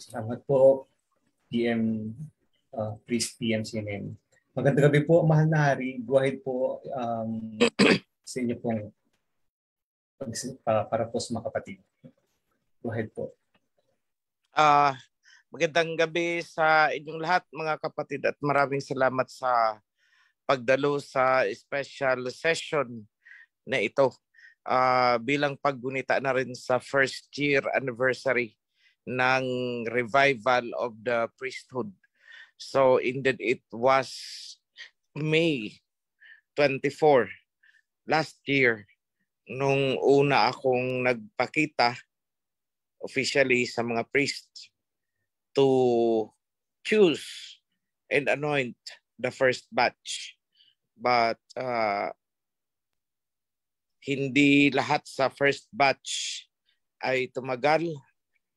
Salamat po, PM, Priest PM CNN. Magandang gabi po, mahal na hari. Go ahead po sa inyo pong para po sa mga kapatid. Go ahead po. Magandang gabi sa inyong lahat mga kapatid at maraming salamat sa pagdalo sa special session na ito bilang paggunita na rin sa first year anniversary ng revival of the priesthood. So indeed it was May 24 last year nung una akong nagpakita officially sa mga priests to choose and anoint the first batch. But hindi lahat sa first batch ay tumagal.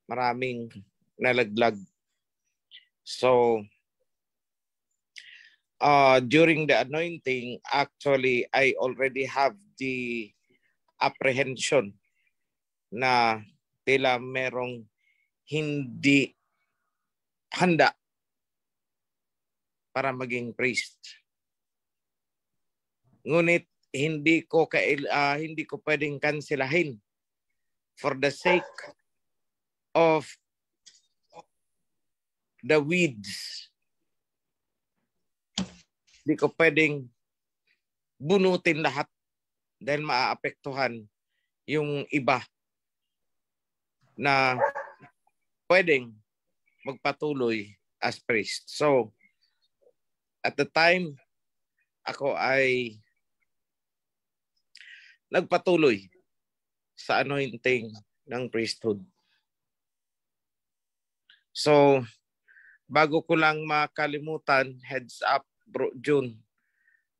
Maraming nalaglag. So, during the anointing, actually, I already have the apprehension na tila merong hindi handa para maging priest. Ngunit hindi ko pwedeng kansilahin for the sake of the weeds. Hindi ko pwedeng bunutin lahat dahil maaapektuhan yung iba na pwedeng magpatuloy as priest. So, at the time, ako ay nagpatuloy sa anointing ng priesthood. So, bago ko lang makalimutan, heads up, Bro June,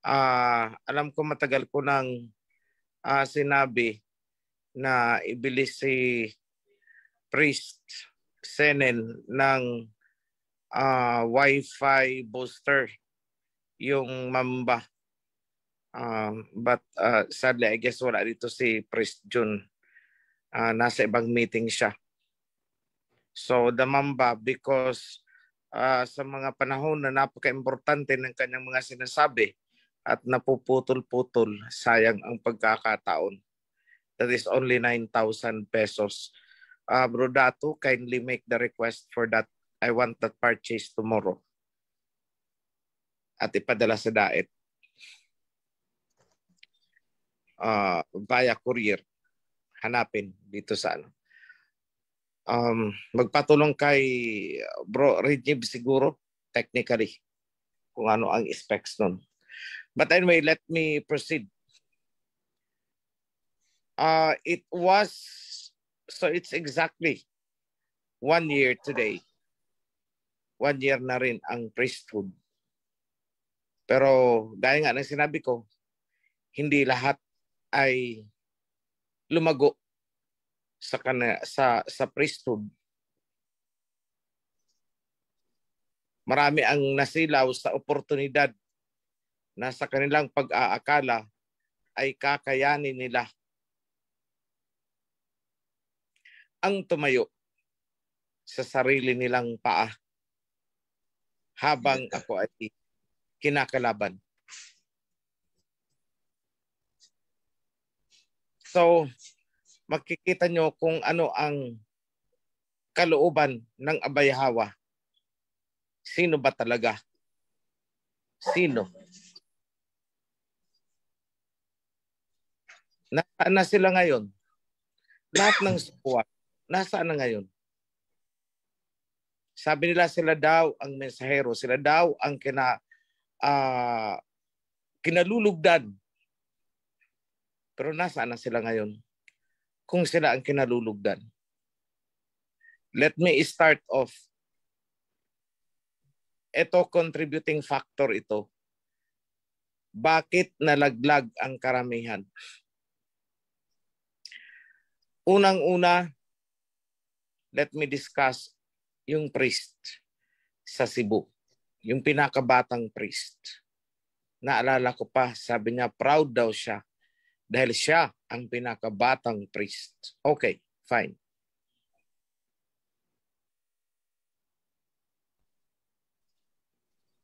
alam ko matagal ko nang sinabi na ibili si Priest Senen ng Wi-Fi booster, yung Mamba. But sadly, I guess wala dito si Priest June. Nasa ibang meeting siya. So the Mamba, because sa mga panahon na napaka-importante ng kanyang mga sinasabi at napuputol-putol, sayang ang pagkakataon. That is only 9,000 pesos. Bro Dato, kindly make the request for that. I want that purchase tomorrow. At ipadala sa DAET. Via courier. Hanapin dito sa ano. Magpatulong kay Bro Regib siguro technically kung ano ang specs nun. But anyway, let me proceed. It's exactly 1 year today. 1 year na rin ang priesthood. Pero dahil nga ng sinabi ko, hindi lahat ay lumago sa priesthood. Marami ang nasilaw sa oportunidad na sa kanilang pag-aakala ay kakayanin nila ang tumayo sa sarili nilang paa habang ako ay kinakalaban. So, makikita nyo kung ano ang kalooban ng Abayhawa. Sino ba talaga? Sino? Nasaan na sila ngayon? Lahat ng squad, nasaan na ngayon? Sabi nila sila daw ang mensahero, sila daw ang kinalulugdan. Pero nasaan na sila ngayon? Kung sila ang kinalulugdan. Let me start off. Ito, contributing factor ito. Bakit nalaglag ang karamihan? Unang-una, let me discuss yung priest sa Cebu. Yung pinakabatang priest. Naalala ko pa, sabi niya, proud daw siya dahil siya ang pinakabatang priest. Okay, fine.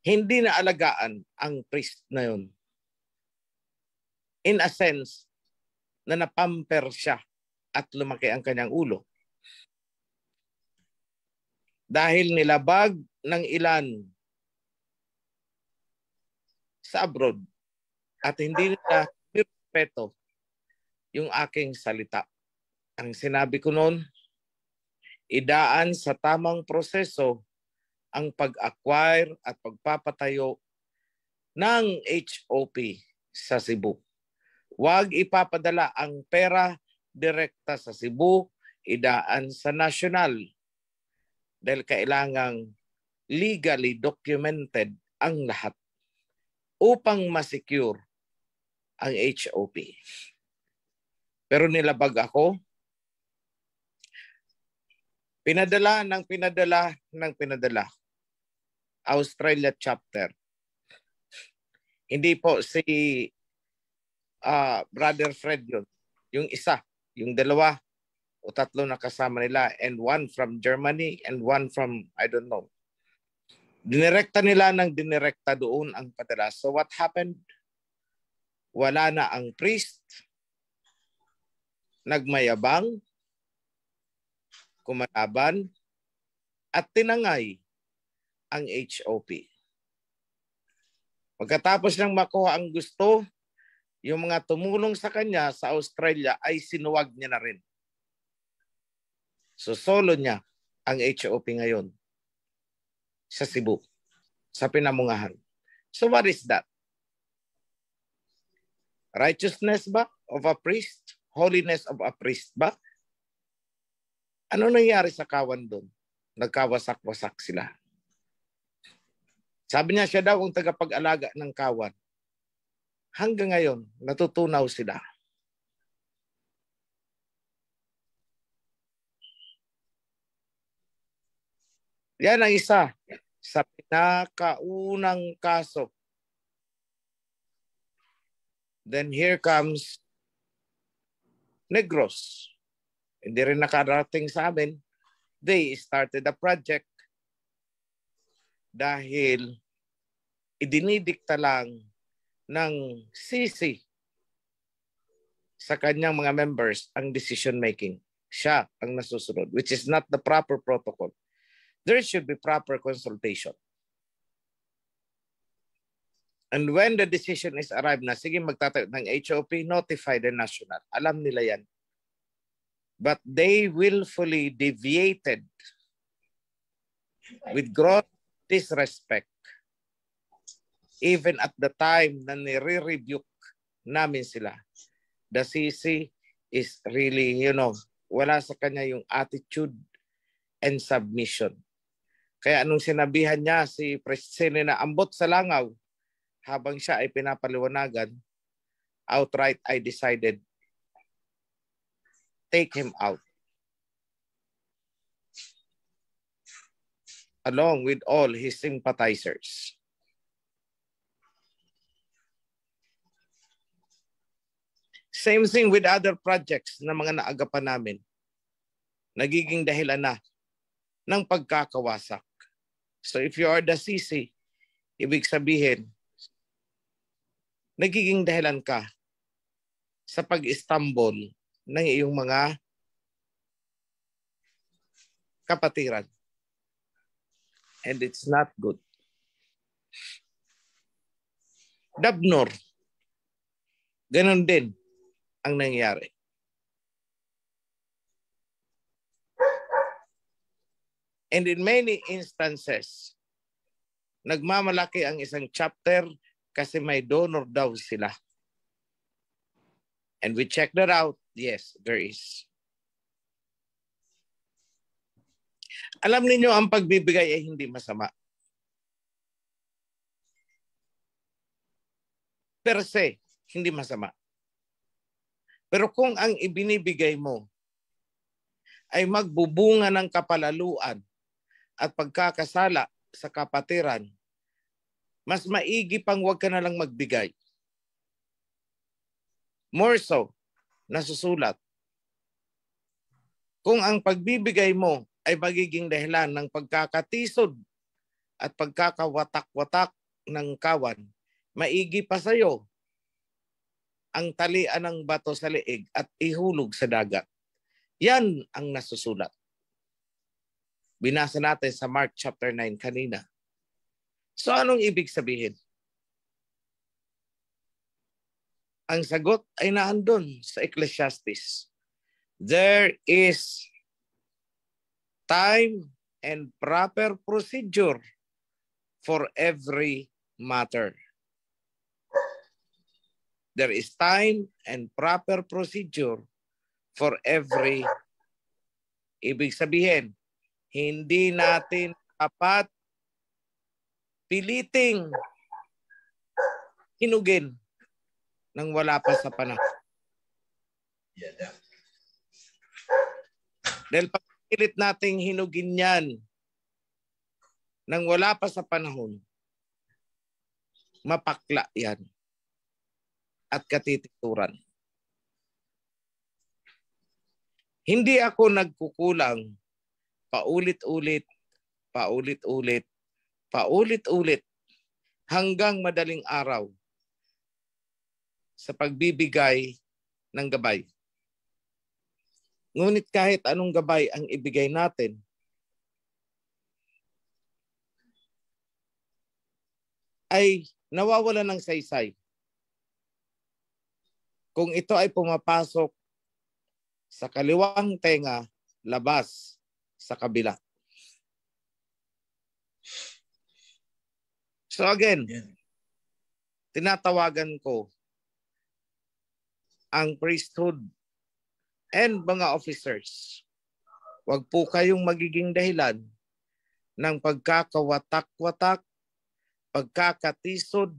hindi na alagaan ang priest na yun. In a sense, na napamper siya at lumaki ang kanyang ulo. Dahil nilabag ng ilan sa abroad at hindi nila nirespeto yung aking salita. Ang sinabi ko noon, idaan sa tamang proseso ang pag-acquire at pagpapatayo ng HOP sa Cebu. Huwag ipapadala ang pera direkta sa Cebu, idaan sa national. Dahil kailangang legally documented ang lahat upang masecure ang HOP. Pero nilabag ako, pinadala. Australia chapter. Hindi po si Brother Fred yun. Yung isa, yung dalawa o tatlo na kasama nila, and one from Germany and one from, I don't know. Dinirekta nila ng dinirekta doon ang padala. So what happened? Wala na ang priest, nagmayabang, kumalaban, at tinangay ang HOP. Pagkatapos ng makuha ang gusto, yung mga tumulong sa kanya sa Australia ay sinuwag niya na rin. So solo niya ang HOP ngayon sa Cebu, sa pinamungahan. So what is that? Righteousness ba of a priest? Holiness of a priest ba? Ano nangyari sa kawan doon? Nagkawasak-wasak sila. Sabi niya, siya daw ang tagapag-alaga ng kawan. Hanggang ngayon, natutunaw sila. Yan ang isa sa pinakaunang kaso. Then here comes Negros. Hindi rin nakarating sa amin. They started a project dahil idinidikta lang ng CC sa kanyang mga members ang decision making. Siya ang nasusunod, which is not the proper protocol. There should be proper consultation. And when the decision is arrived na, sige magtatayo ng HOP, notify the national. Alam nila yan. But they willfully deviated with gross disrespect. Even at the time na nire-rebuke namin sila, the CC is really, wala sa kanya yung attitude and submission. Kaya anong sinabihan niya si Presidente na ambot sa langaw, habang siya ay pinapaliwanagan, outright I decided, take him out. Along with all his sympathizers. Same thing with other projects na mga naagapan namin. Nagiging dahilan na ng pagkakawasak. So if you are the CC, ibig sabihin, nagiging dahilan ka sa pag-istumble ng iyong mga kapatiran. And it's not good. Dabnor, ganun din ang nangyari. And in many instances, nagmamalaki ang isang chapter kasi may donor daw sila. And we checked that out. Yes, there is. Alam niyo ang pagbibigay ay hindi masama. Per se, hindi masama. Pero kung ang ibinibigay mo ay magbubunga ng kapalaluan at pagkakasala sa kapatiran, mas maigi pang huwag ka na lang magbigay. More so, nasusulat. Kung ang pagbibigay mo ay magiging dahilan ng pagkakatisod at pagkakawatak-watak ng kawan, maigi pa sa'yo ang talian ng bato sa leeg at ihulog sa dagat. Yan ang nasusulat. Binasa natin sa Mark chapter 9 kanina. So anong ibig sabihin? Ang sagot ay naandun sa Ecclesiastes. There is time and proper procedure for every matter. There is time and proper procedure for every. Ibig sabihin, hindi natin dapat piliting hinugin nang wala pa sa panahon. Dahil pag pilit nating hinugin yan nang wala pa sa panahon, mapakla yan at katitikuran. Hindi ako nagkukulang paulit-ulit hanggang madaling araw sa pagbibigay ng gabay. Ngunit kahit anong gabay ang ibigay natin, ay nawawala ng saysay kung ito ay pumapasok sa kaliwang tenga, labas sa kabila. So again, tinatawagan ko ang priesthood and mga officers. Huwag po kayong magiging dahilan ng pagkakawatak-watak, pagkakatisod,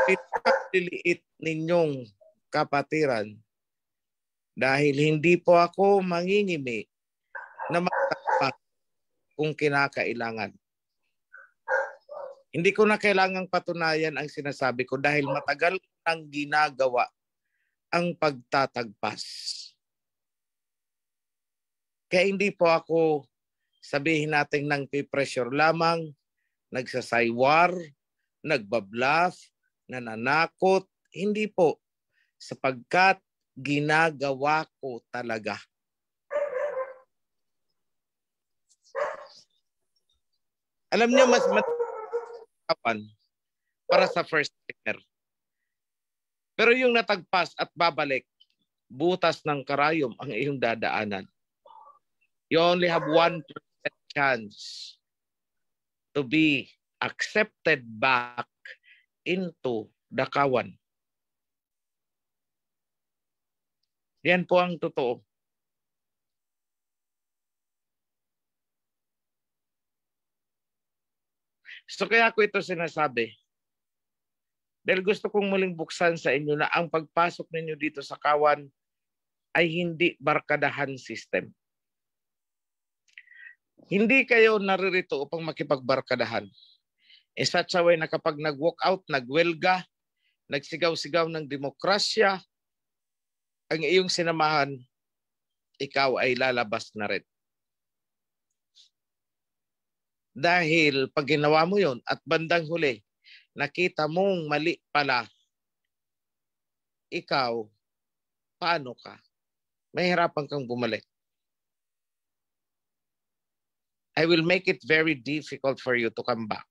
pinakaliit ninyong kapatiran dahil hindi po ako mangingimi na magtapat kung kinakailangan. Hindi ko na kailangang patunayan ang sinasabi ko dahil matagal nang ginagawa ang pagtatagpas. Kaya hindi po ako sabihin natin nang pipressure lamang, nagsasaywar, nagbabluff, nananakot. Hindi po. Sapagkat ginagawa ko talaga. Alam niyo, mas matapang para sa first timer. Pero yung natagpas at babalik, butas ng karayom ang iyong dadaanan. You only have 1% chance to be accepted back into the kawan. Yan po ang totoo. So kaya ko ito sinasabi. Dahil gusto kong muling buksan sa inyo na ang pagpasok ninyo dito sa kawan ay hindi barkadahan system. Hindi kayo naririto upang makipagbarkadahan. In such a way na kapag nag-walk out, nagwelga, nagsigaw-sigaw ng demokrasya, ang iyong sinamahan, ikaw ay lalabas na rin. Dahil pag ginawa mo yon at bandang huli, nakita mong mali pala, ikaw, paano ka? Mahirapan kang bumalik. I will make it very difficult for you to come back.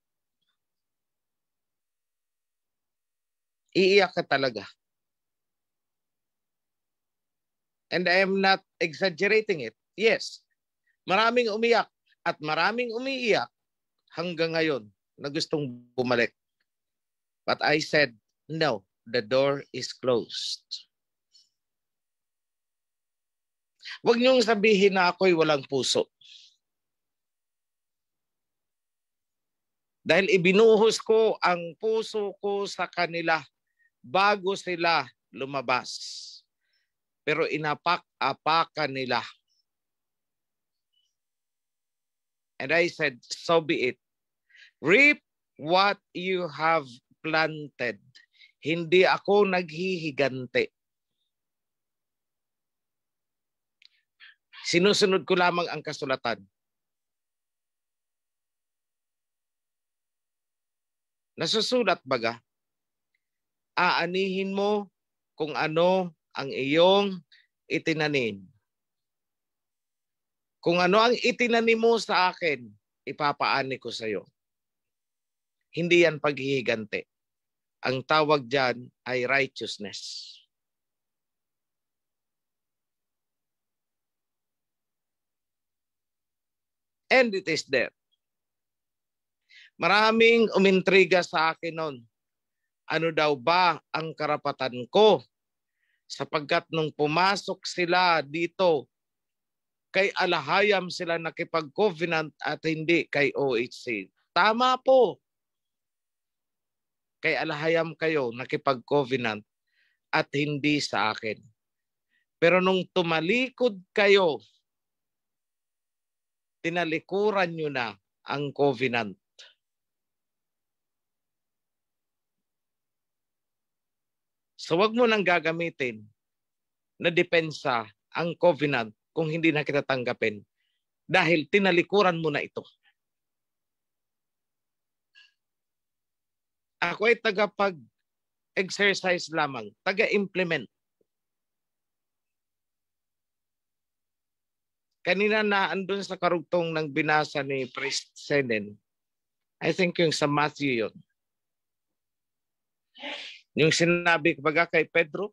Iiyak ka talaga. And I am not exaggerating it. Yes, maraming umiyak at maraming umiiyak hanggang ngayon na gustong bumalik. But I said, no, the door is closed. Huwag niyong sabihin na ako'y walang puso. Dahil ibinuhos ko ang puso ko sa kanila bago sila lumabas. Pero inapak-apakan nila. And I said, so be it. Reap what you have planted. Hindi ako naghihigante. Sinusunod ko lamang ang kasulatan. Nasusulat baga? Aanihin mo kung ano ang iyong itinanim. Kung ano ang itinanim mo sa akin, ipapaani ko sa iyo. Hindi yan paghihiganti. Ang tawag dyan ay righteousness. And it is there. Maraming umintriga sa akin noon. Ano daw ba ang karapatan ko? Sapagkat nung pumasok sila dito, kay Alahayam sila nakipag-covenant at hindi kay OHC. Tama po. Kay Alahayam kayo nakipag-covenant at hindi sa akin. Pero nung tumalikod kayo, tinalikuran nyo na ang covenant. So wag mo nang gagamitin na depensa ang covenant kung hindi na kita tanggapin. Dahil tinalikuran mo na ito. Ako ay tagapag-exercise lamang, taga-implement. Kanina na andun sa karugtong ng binasa ni Priest Senen, I think yung sa Matthew yun. Yung sinabi baga kay Pedro,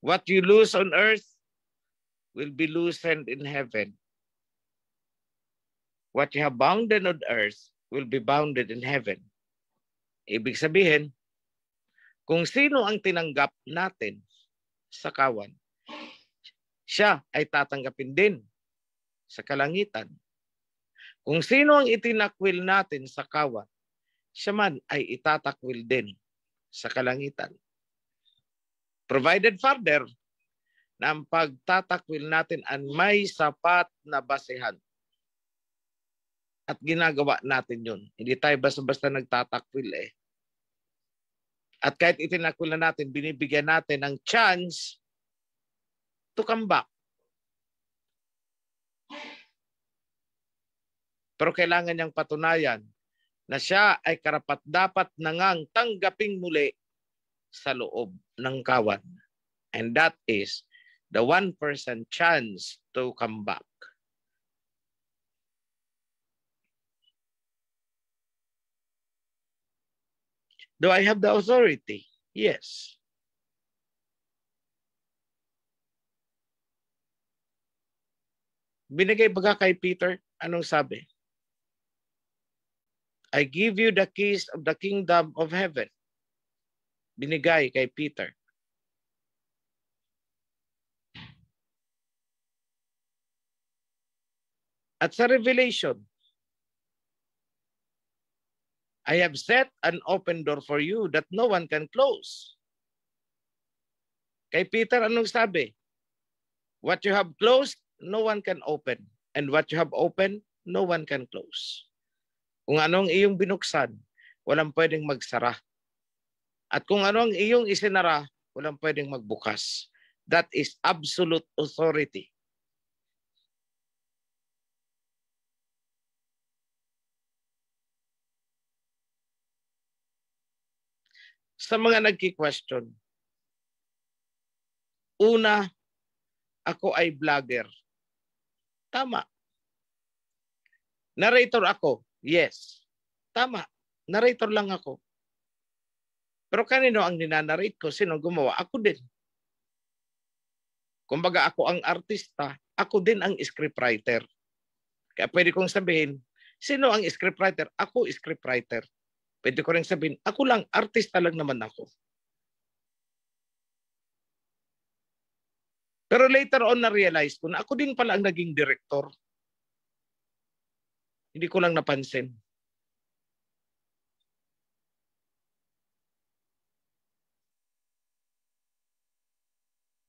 what you lose on earth will be loosened in heaven. What you have bounded on earth will be bounded in heaven. Ibig sabihin, kung sino ang tinanggap natin sa kawan, siya ay tatanggapin din sa kalangitan. Kung sino ang itinakwil natin sa kawan, siya man ay itatakwil din sa kalangitan. Provided further na ang pagtatakwil natin ay may sapat na basehan. At ginagawa natin yun. Hindi tayo basta-basta nagtatakwil eh. At kahit itinakwil na natin, binibigyan natin ng chance to come back. Pero kailangan niyang patunayan na siya ay karapat-dapat nangang tanggaping muli sa loob ng kawan. And that is the 1% chance to come back. Do I have the authority? Yes. Binigay baga kay Peter, anong sabi? I give you the keys of the kingdom of heaven. Binigay kay Peter. At sa Revelation, I have set an open door for you that no one can close. Kay Peter, anong sabi? What you have closed, no one can open. And what you have opened, no one can close. Kung anong iyong binuksan, walang pwedeng magsara. At kung anong iyong isinara, walang pwedeng magbukas. That is absolute authority. Sa mga nagki-question, una, ako ay vlogger. Tama. Narrator ako. Yes. Tama. Narrator lang ako. Pero kanino ang ninanarrate ko? Sino gumawa? Ako din. Kumbaga ako ang artista, ako din ang scriptwriter. Kaya pwede kong sabihin, sino ang scriptwriter? Ako scriptwriter. Pwede ko rin sabihin, ako lang, artista lang naman ako. Pero later on na-realize ko na ako din pala ang naging director. Hindi ko lang napansin.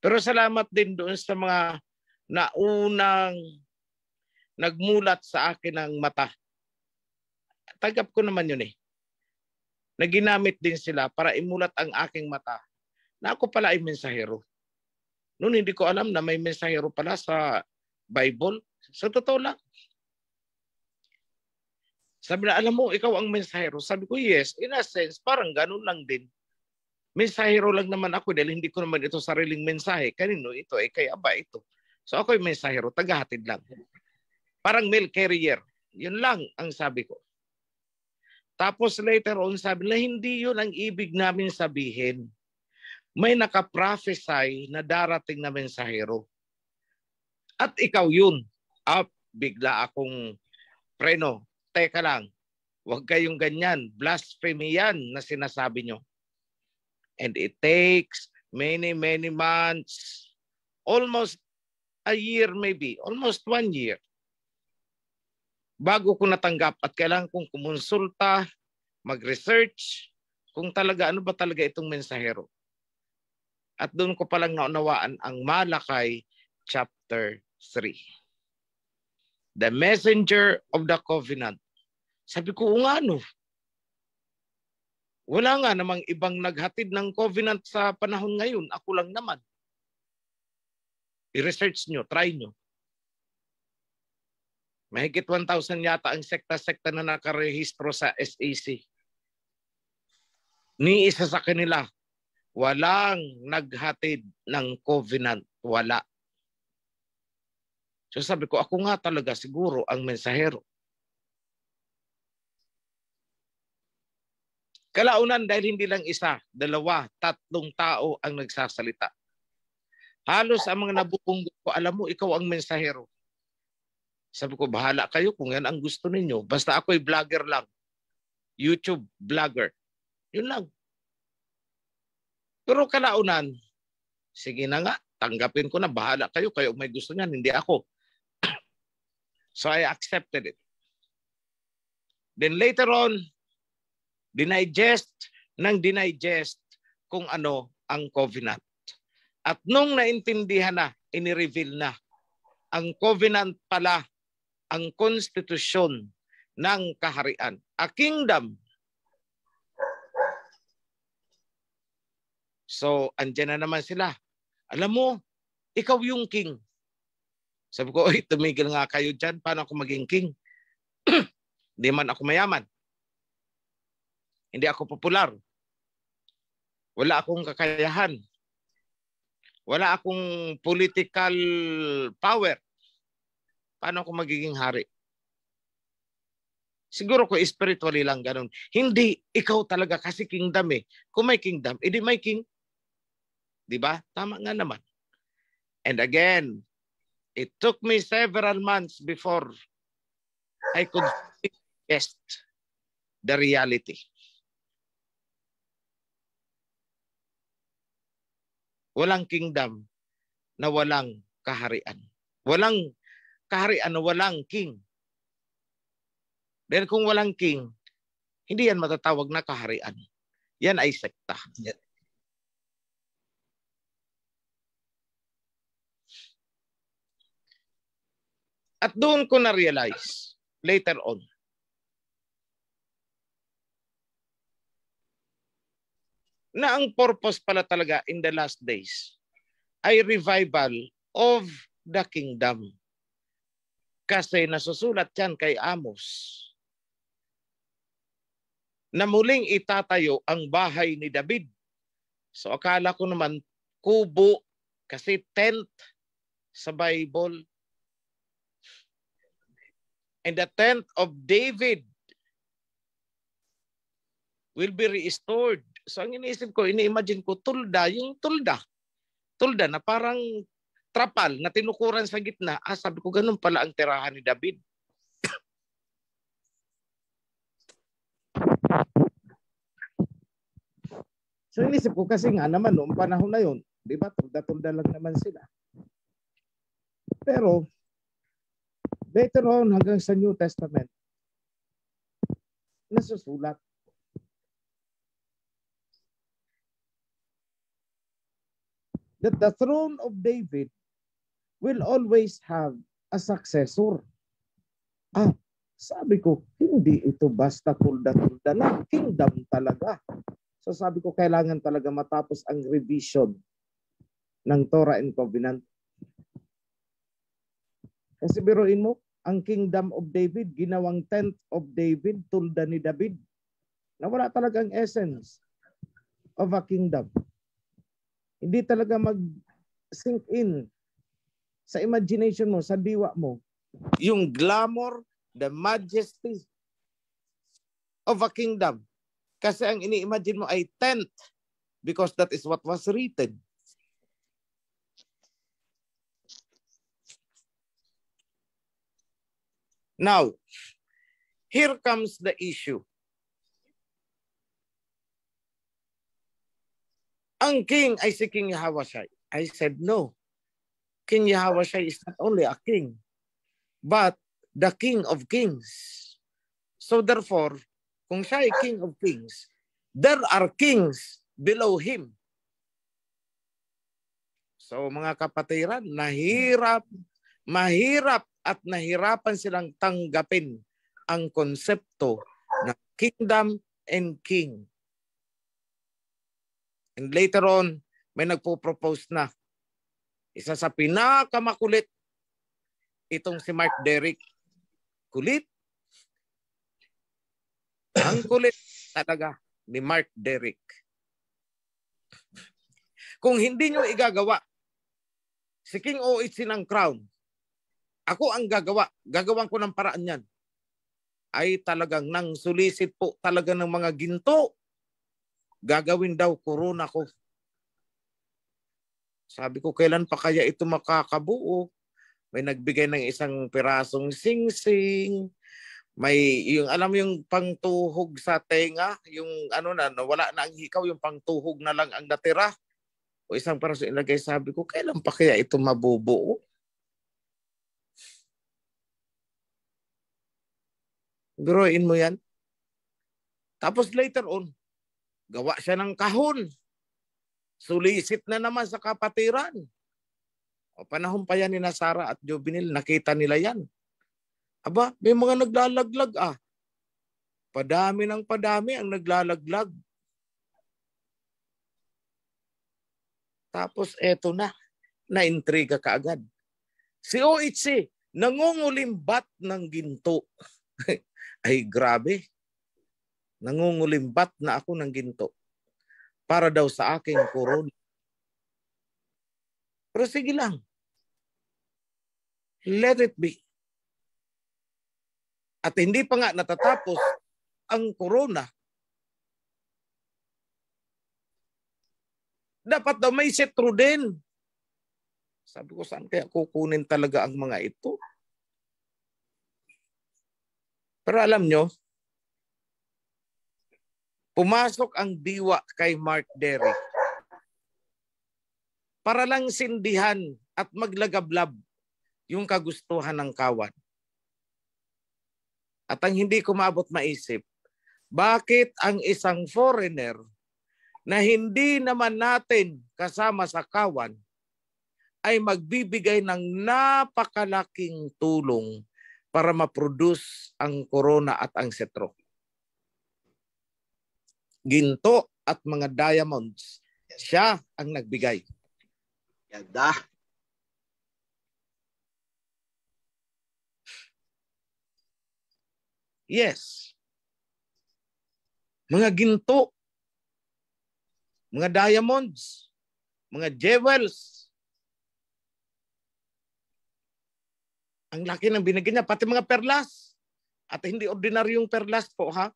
Pero salamat din doon sa mga naunang nagmulat sa akin ng mata. Tanggap ko naman yun eh. Na ginamit din sila para imulat ang aking mata na ako pala ay mensahero. Noon hindi ko alam na may mensahero pala sa Bible. So totoo lang. Sabi na, alam mo, ikaw ang mensahero. Sabi ko, yes. In a sense, parang ganun lang din. Mensahero lang naman ako dahil hindi ko naman ito sariling mensahe. Kanino ito? Kay Aba ito. So ako yung mensahero, tagahatid lang. Parang mail carrier. Yun lang ang sabi ko. Tapos later on, sabi na hindi yun ang ibig namin sabihin. May nakaprophesy na darating na mensahero. At ikaw yun. Bigla akong preno. Teka lang, huwag kayong ganyan. Blasphemy yan na sinasabi nyo. And it takes many, many months, almost a year maybe, almost 1 year, bago ko natanggap at kailangan kong kumonsulta, mag-research, kung talaga, ano ba talaga itong mensahero. At doon ko palang naunawaan ang Malakay chapter 3. The messenger of the covenant. Sabi ko, nga no. Wala nga namang ibang naghatid ng covenant sa panahon ngayon. Ako lang naman. I-research nyo, try nyo. Mahigit 1,000 yata ang sekta-sekta na nakarehistro sa SAC. Ni isa sa kanila, walang naghatid ng covenant. Wala. So sabi ko, ako nga talaga siguro ang mensahero. Kalaunan dahil hindi lang isa, dalawa, 3 tao ang nagsasalita. Halos ang mga nabubunggo ko, alam mo, ikaw ang mensahero. Sabi ko, bahala kayo kung yan ang gusto ninyo. Basta ako'y vlogger lang. YouTube vlogger. Yun lang. Pero kalaunan, sige na nga, tanggapin ko na, bahala kayo. Kayo may gusto niyan, hindi ako. So I accepted it. Then later on, dinigest kung ano ang covenant. At nung naintindihan na, inireveal na, ang covenant pala, ang konstitusyon ng kaharian. A kingdom. So, andyan na naman sila. Alam mo, ikaw yung king. Sabi ko, tumigil nga kayo dyan. Paano ako maging king? Hindi man ako mayaman. Hindi ako popular. Wala akong kakayahan. Wala akong political power. Paano ako magiging hari? Siguro ko spiritually lang ganun. Hindi, ikaw talaga kasi kingdom eh. Kung may kingdom, edi may king. Diba? Tama nga naman. And again, it took me several months before I could test the reality. Walang kingdom na walang kaharian. Walang kaharian na walang king. Dahil kung walang king, hindi yan matatawag na kaharian. Yan ay sekta. Yeah. At doon ko na-realize later on na ang purpose pala talaga in the last days ay revival of the kingdom. Kasi nasusulat yan kay Amos na muling itatayo ang bahay ni David. So akala ko naman kubo kasi tent sa Bible. And the tent of David will be restored. So ang iniisip ko, ini-imagine ko, tulda, yung tulda. Tulda na parang trapal na tinukuran sa gitna. Sabi ko, ganun pala ang tirahan ni David. So inisip ko kasi nga naman noong panahon na yun, di ba, tulda-tulda lang naman sila. Pero, later on hanggang sa New Testament, nasusulat. That the throne of David will always have a successor. Sabi ko, hindi ito basta tulda-tulda lang. Kingdom talaga. So sabi ko, kailangan talaga matapos ang revision ng Torah and Covenant. Kasi biruin mo, ang kingdom of David, ginawang tent of David, tulda ni David, na wala talagang essence of a kingdom. Hindi talaga mag-sink in sa imagination mo, sa diwa mo, yung glamour, the majesty of a kingdom. Kasi ang ini-imagine mo ay tent because that is what was written. Now, here comes the issue. Ang king ay si King Yahawashi. I said no. King Yahawashi is not only a king, but the King of Kings. So therefore, kung siya ay King of Kings, there are kings below him. So mga kapatiran, mahirap at nahirapan silang tanggapin ang konsepto ng kingdom and king. And later on, may nagpo-propose na. Isa sa pinakamakulit, itong si Mark Derrick. Kulit. Ang kulit talaga ni Mark Derrick. Kung hindi nyo igagawa, si King O8 ng crown, ako ang gagawa. Gagawan ko ng paraan yan. Ay talagang nang sulisit po talaga ng mga ginto. Gagawin daw corona ko. Sabi ko, kailan pa kaya ito makakabuo? May nagbigay ng isang pirasong singsing. May yung alam yung pangtuhog sa tenga, yung ano na wala na ang hikaw, yung pangtuhog na lang ang natira. O isang piraso ilagay, sabi ko, kailan pa kaya ito mabubuo? Biruin mo yan. Tapos later on, gawa siya ng kahon. Sulisit na naman sa kapatiran. O panahon pa yan ni Sara at Jovinil, nakita nila yan. Aba, may mga naglalaglag ah. Padami ng padami ang naglalaglag. Tapos eto na, na-intriga kaagad. Si O8, nangungulimbat ng ginto. Ay grabe. Nangungulimbat na ako ng ginto para daw sa aking corona. Pero sige lang. Let it be. At hindi pa nga natatapos ang corona. Dapat daw may setro din. Sabi ko, saan kaya kukunin talaga ang mga ito? Pero alam nyo, pumasok ang diwa kay Mark Derrick para lang sindihan at maglagablab yung kagustuhan ng kawan. At ang hindi ko maabot maisip, bakit ang isang foreigner na hindi naman natin kasama sa kawan ay magbibigay ng napakalaking tulong para ma-produce ang corona at ang setro. Ginto at mga diamonds, siya ang nagbigay. Yada. Yes. Mga ginto, mga diamonds, mga jewels. Ang laki ng binigyan niya, pati mga perlas. At hindi ordinaryong perlas po, ha?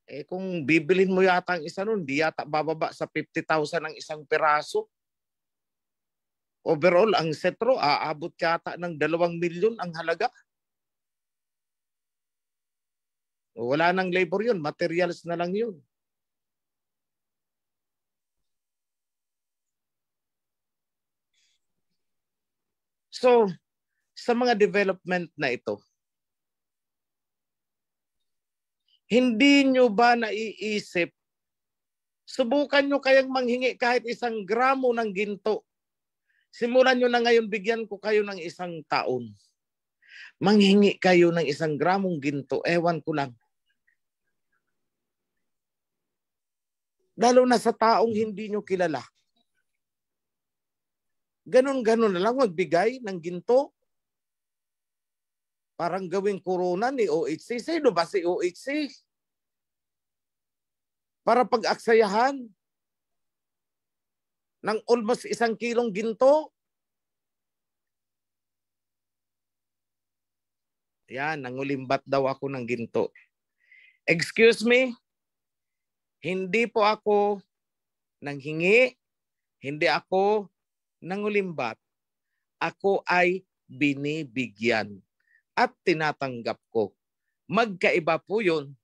Eh kung bibilin mo yata ang isa nun, di yata bababa sa 50,000 ang isang peraso. Overall, ang setro, aabot yata ng 2 milyon ang halaga. Wala nang labor yun, materials na lang yun. So, sa mga development na ito, hindi nyo ba naiisip, subukan nyo kayang manghingi kahit 1 gramo ng ginto. Simulan nyo na ngayon, bigyan ko kayo ng 1 taon. Manghingi kayo ng 1 gramong ginto, ewan ko lang. Lalo na sa taong hindi nyo kilala. Ganon-ganon na lang magbigay ng ginto. Parang gawing corona ni OHC. Sino ba si OHC? Para pag-aksayahan ng almost 1 kilong ginto. Yan, nangulimbat daw ako ng ginto. Excuse me, hindi po ako nanghingi, hindi ako nangulimbat. Ako ay binibigyan at tinatanggap ko. Magkaiba po yun.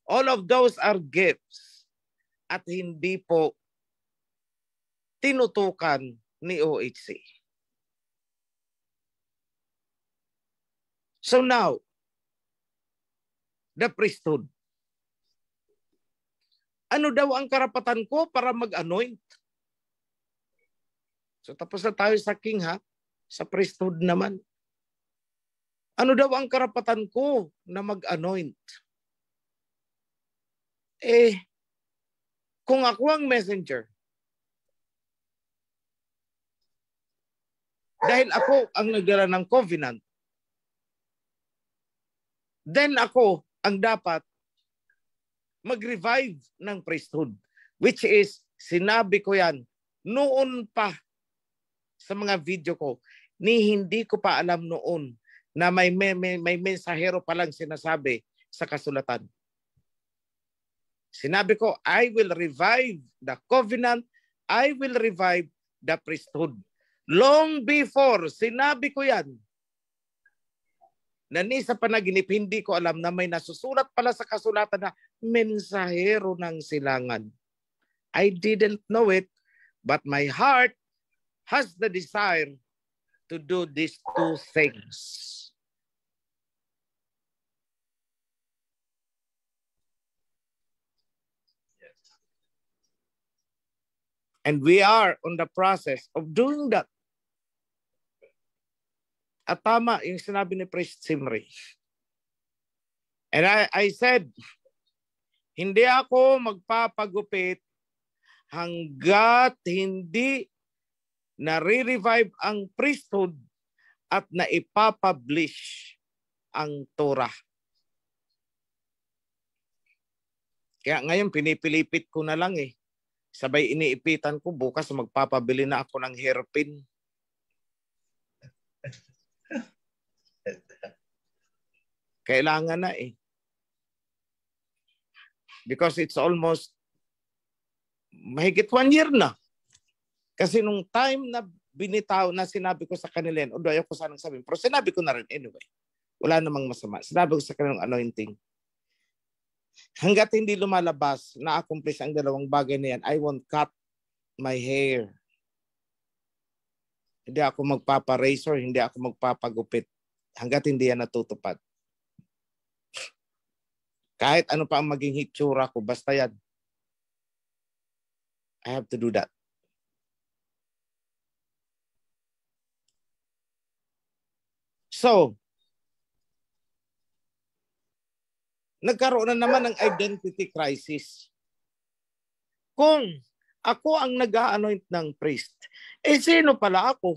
All of those are gifts at hindi po tinutukan ni OHC. So now, the priesthood. Ano daw ang karapatan ko para mag-anoint? So tapos na tayo sa king ha, sa priesthood naman. Ano daw ang karapatan ko na mag-anoint? Kung ako ang messenger, dahil ako ang nagdala ng covenant, then ako ang dapat mag-revive ng priesthood. Which is, sinabi ko yan noon pa sa mga video ko, hindi ko pa alam noon na may mensahero palang sinasabi sa kasulatan. Sinabi ko, I will revive the covenant, I will revive the priesthood. Long before, sinabi ko yan, na ni sa panaginip, hindi ko alam na may nasusulat pala sa kasulatan na mensahero ng silangan. I didn't know it, but my heart has the desire to do these two things. And we are on the process of doing that. At tama yung sinabi ni Priest Simri. And I said, hindi ako magpapagupit hanggat hindi nare-revive ang priesthood at naipapublish ang Torah. Kaya ngayon pinipilipit ko na lang eh. Sabay iniipitan ko, bukas magpapabili na ako ng hairpin. Kailangan na eh. Because it's almost mahigit 1 year na. Kasi nung time na binitaw na sinabi ko sa kanila, although ayoko sanang sabihin, pero sinabi ko na rin anyway. Wala namang masama. Sinabi ko sa kanilang anointing. Hanggat hindi lumalabas na accomplish ang dalawang bagay na yan, I won't cut my hair. Hindi ako magpapa-razor, hindi ako magpapagupit. Hanggat hindi yan natutupad. Kahit ano pa ang maging hitsura ko, basta yan. I have to do that. So, nagkaroon na naman ng identity crisis. Kung ako ang nag-a-anoint ng priest, sino pala ako?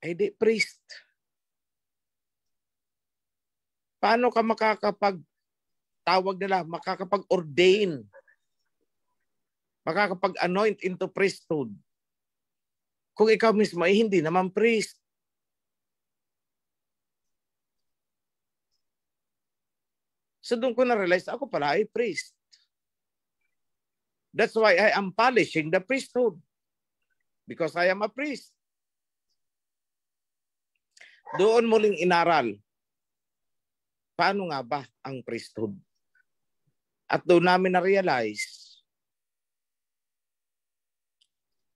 Di priest. Paano ka makakapag-ordain, makakapag-anoint into priesthood kung ikaw mismo ay hindi naman priest? So doon ko na-realize, ako pala ay priest. That's why I am polishing the priesthood. Because I am a priest. Doon muling inaral, paano nga ba ang priesthood? At doon namin na-realize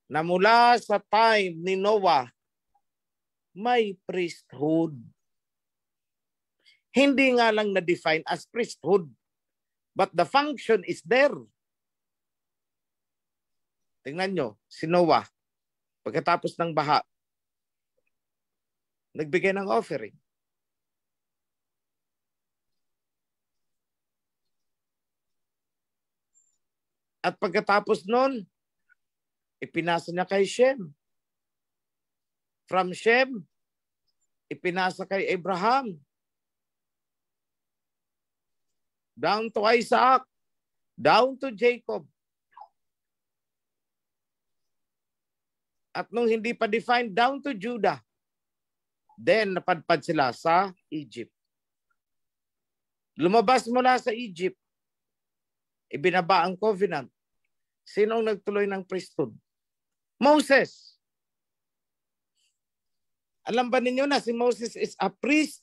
na mula sa time ni Noah, may priesthood. Hindi nga lang na-define as priesthood, but the function is there. Tingnan nyo, si Noah, pagkatapos ng baha, nagbigay ng offering. At pagkatapos nun, ipinasa niya kay Shem. From Shem, ipinasa kay Abraham. Down to Isaac. Down to Jacob. At nung hindi pa defined, down to Judah. Then, napadpad sila sa Egypt. Lumabas mula sa Egypt. Ibinaba ang covenant. Sino ang nagtuloy ng priesthood? Moses. Alam ba ninyo na si Moses is a priest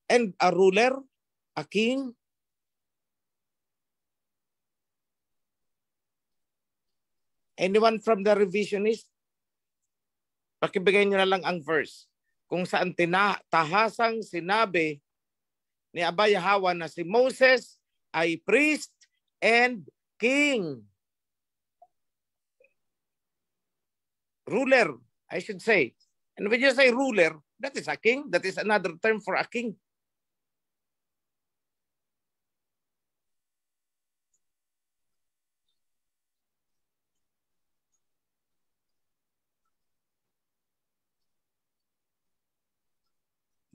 and a ruler, a king? Anyone from the revisionist? Pakibigay nyo na lang ang verse kung saan tahasang sinabi ni Abba Yahweh na si Moses ay priest and king. Ruler, I should say. And when you say ruler, that is a king. That is another term for a king.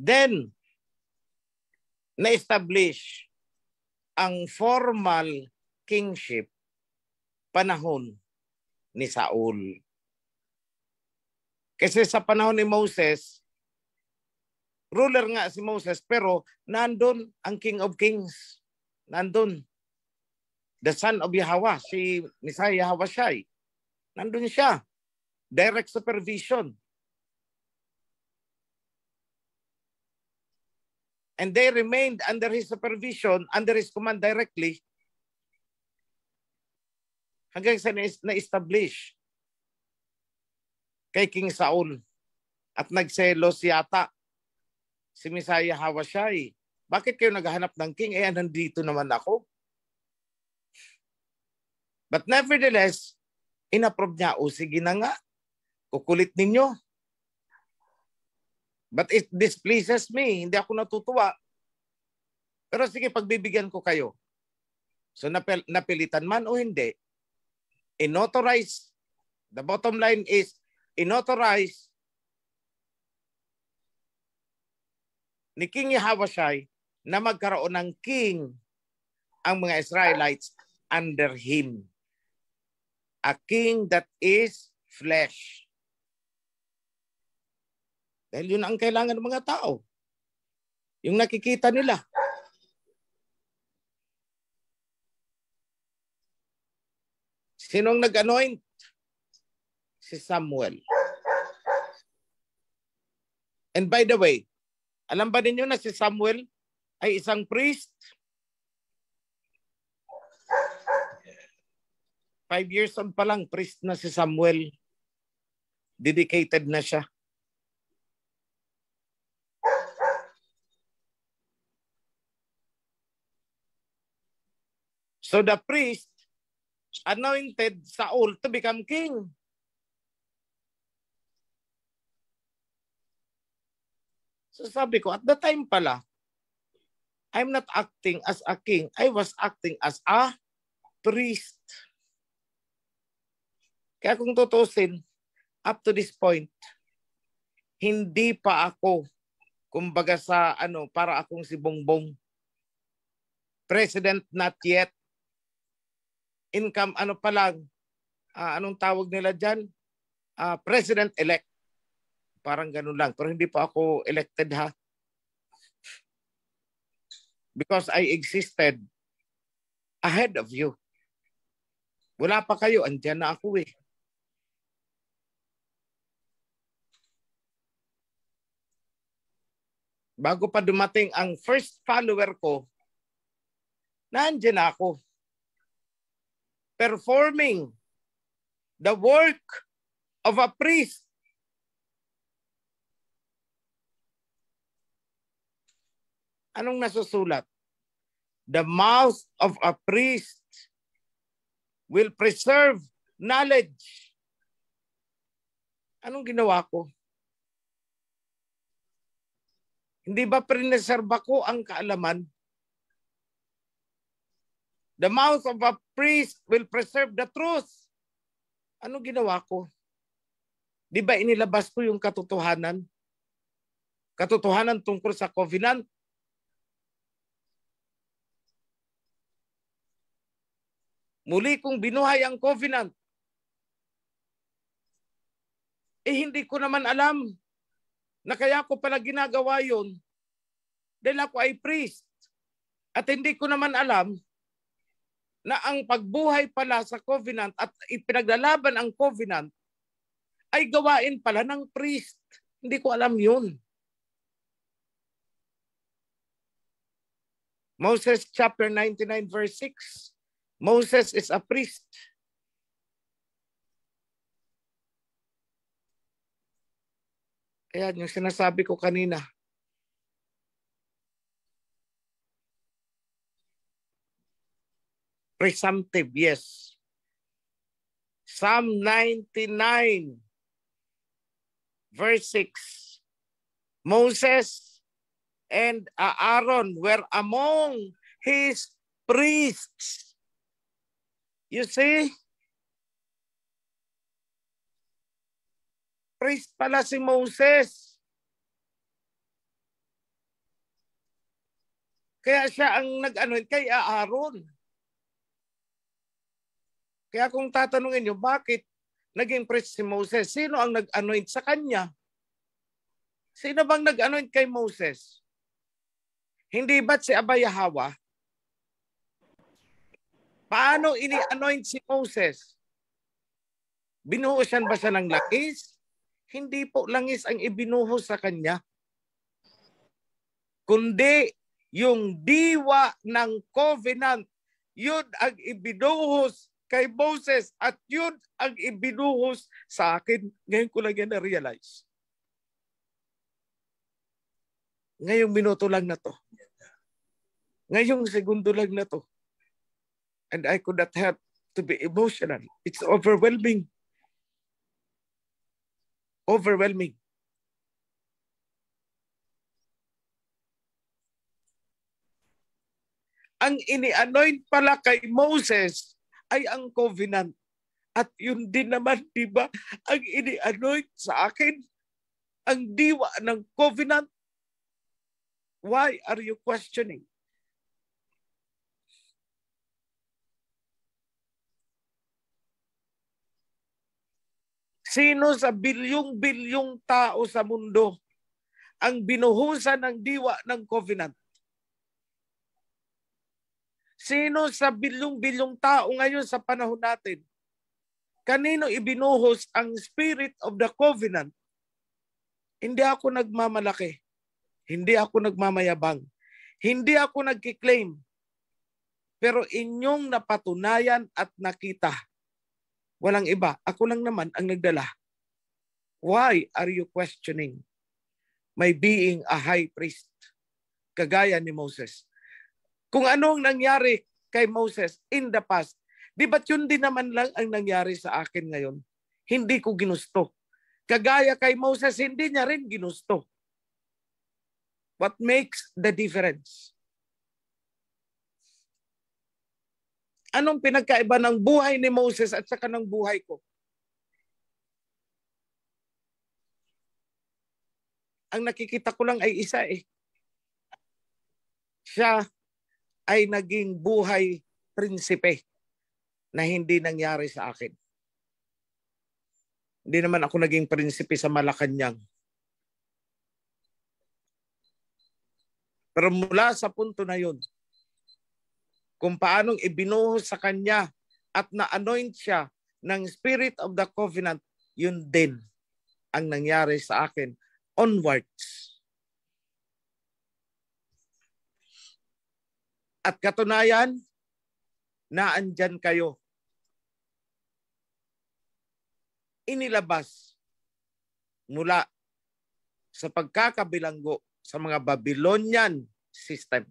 Then, na-establish ang formal kingship panahon ni Saul. Kasi sa panahon ni Moses, ruler nga si Moses, pero nandun ang King of Kings. Nandun. The son of Yahweh, si Messiah Hawashai. Nandun siya. Direct supervision. And they remained under his supervision, under his command directly, hanggang sa na-establish kay King Saul. At nagselos yata si Messiah Hawashai. Bakit kayo naghahanap ng king? Nandito naman ako. But nevertheless, inapprove niya, sige na nga, kukulit ninyo. But it displeases me. Hindi ako natutuwa. Pero sige, pagbibigyan ko kayo. So napilitan man o hindi, inauthorize. The bottom line is, inauthorize ni King Yahweh na magkaroon ng king ang mga Israelites under him. A king that is flesh. Dahil yun ang kailangan ng mga tao. Yung nakikita nila. Sinong nag-anoint? Si Samuel. And by the way, alam ba ninyo na si Samuel ay isang priest? 5 years old pa lang, priest na si Samuel. Dedicated na siya. So the priest anointed Saul to become king. So sabi ko, at the time pala, I'm not acting as a king. I was acting as a priest. Kaya kung tutusin, up to this point, hindi pa ako, kumbaga sa para akong si Bongbong. President not yet. Income pa lang, anong tawag nila dyan? President-elect. Parang ganun lang. Pero hindi pa ako elected ha. Because I existed ahead of you. Wala pa kayo, andyan na ako eh. Bago pa dumating ang first follower ko, nandiyan na ako. Performing the work of a priest. Anong nasusulat? The mouth of a priest will preserve knowledge. Anong ginawa ko? Hindi ba preserve ko ang kaalaman? The mouth of a priest will preserve the truth. Ano ginawa ko? Di ba inilabas ko yung katotohanan? Katotohanan tungkol sa covenant. Muli kong binuhay ang covenant. Hindi ko naman alam na kaya ko pala ginagawa yun dahil ako ay priest. At hindi ko naman alam na ang pagbuhay pala sa covenant at ipinaglalaban ang covenant ay gawain pala ng priest. Hindi ko alam yun. Moses chapter 99 verse 6. Moses is a priest. Ayan yung sinasabi ko kanina. Presumptive, yes. Psalm 99 verse 6. Moses and Aaron were among his priests. You see? Priest pala si Moses. Kaya siya ang nag-anoint kay Aaron. Kaya kung tatanungin nyo, bakit naging priest si Moses? Sino ang nag-anoint sa kanya? Sino bang nag-anoint kay Moses? Hindi ba't si Abba Yahweh? Paano ini-anoint si Moses? Binuhusan ba siya ng langis? Hindi po langis ang ibinuhos sa kanya. Kundi yung diwa ng covenant, yun ang ibinuhos kay Moses at yun ang ibinuhos sa akin. Ngayon ko lang yan na-realize. Ngayong minuto lang na to. Ngayong segundo lang na to. And I could not help to be emotional. It's overwhelming. Overwhelming. Ang ini-anoint pala kay Moses ay ang covenant. At yun din naman, di ba, ang ini-anoint sa akin, ang diwa ng covenant. Why are you questioning? Sino sa bilyong-bilyong tao sa mundo ang binuhusan ng diwa ng covenant? Sino sa bilyong-bilyong tao ngayon sa panahon natin? Kanino ibinuhos ang spirit of the covenant? Hindi ako nagmamalaki. Hindi ako nagmamayabang. Hindi ako nagkiklaim. Pero inyong napatunayan at nakita. Walang iba. Ako lang naman ang nagdala. Why are you questioning my being a high priest? Kagaya ni Moses. Kung anong nangyari kay Moses in the past, di ba't yun din naman lang ang nangyari sa akin ngayon? Hindi ko ginusto. Kagaya kay Moses, hindi niya rin ginusto. What makes the difference? Anong pinagkaiba ng buhay ni Moses at saka ng buhay ko? Ang nakikita ko lang ay isa eh. Siya ay naging buhay prinsipe na hindi nangyari sa akin. Hindi naman ako naging prinsipe sa Malacanang. Pero mula sa punto na yun, kung paanong ibinuhos sa kanya at na-anoint siya ng Spirit of the Covenant, yun din ang nangyari sa akin onwards. At katunayan, naandyan kayo. Inilabas mula sa pagkakabilanggo sa mga Babylonian system,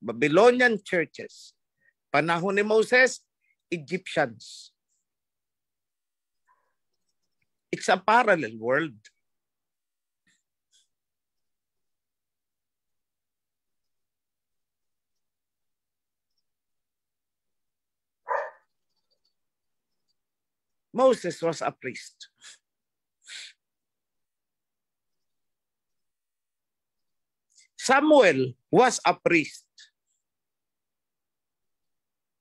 Babylonian churches. Panahon ni Moses, Egyptians. It's a parallel world. Moses was a priest. Samuel was a priest.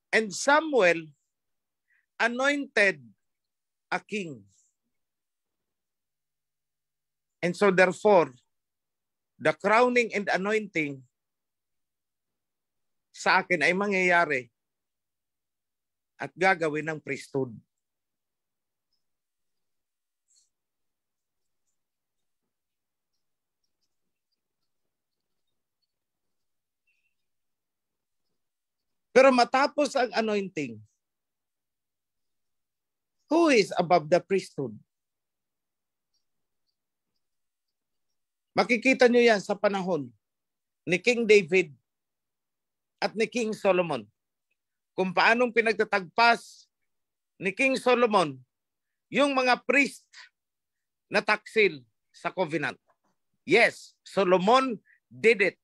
And Samuel anointed a king. And so therefore, the crowning and anointing sa akin ay mangyayari at gagawin ng priesthood. Pero matapos ang anointing, who is above the priesthood? Makikita nyo yan sa panahon ni King David at ni King Solomon. Kung paanong pinagtatagpas ni King Solomon yung mga priest na taksil sa covenant. Yes, Solomon did it.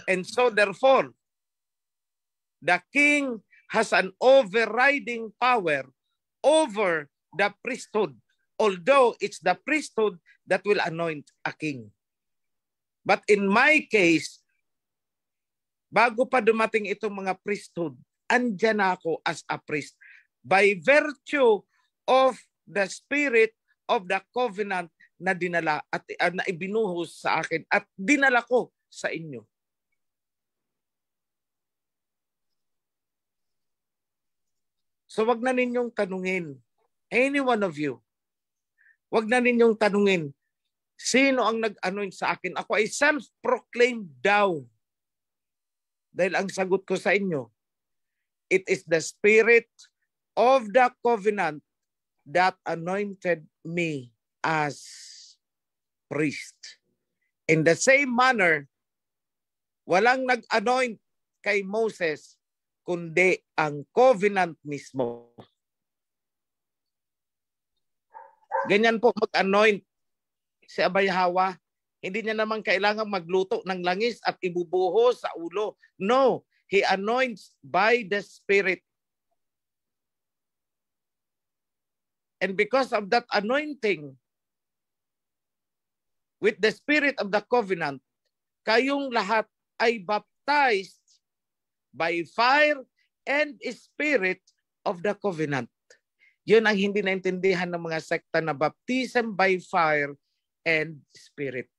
And so therefore, the king has an overriding power over the priesthood, although it's the priesthood that will anoint a king. But in my case, bago pa dumating itong mga priesthood, andyan ako as a priest by virtue of the spirit of the covenant na dinala at na ibinuhos sa akin at dinala ko sa inyo. So wag na ninyong tanungin, any one of you, wag na ninyong tanungin, sino ang nag-anoint sa akin? Ako ay self-proclaimed daw. Dahil ang sagot ko sa inyo, it is the spirit of the covenant that anointed me as priest. In the same manner, walang nag-anoint kay Moses, kundi ang covenant mismo. Ganyan po mag-anoint si Abay Hawa. Hindi niya naman kailangan magluto ng langis at ibubuhos sa ulo. No, he anoints by the Spirit. And because of that anointing, with the Spirit of the covenant, kayong lahat ay baptized by fire and spirit of the covenant. Yun ang hindi naintindihan ng mga sekta na baptism by fire and spirit.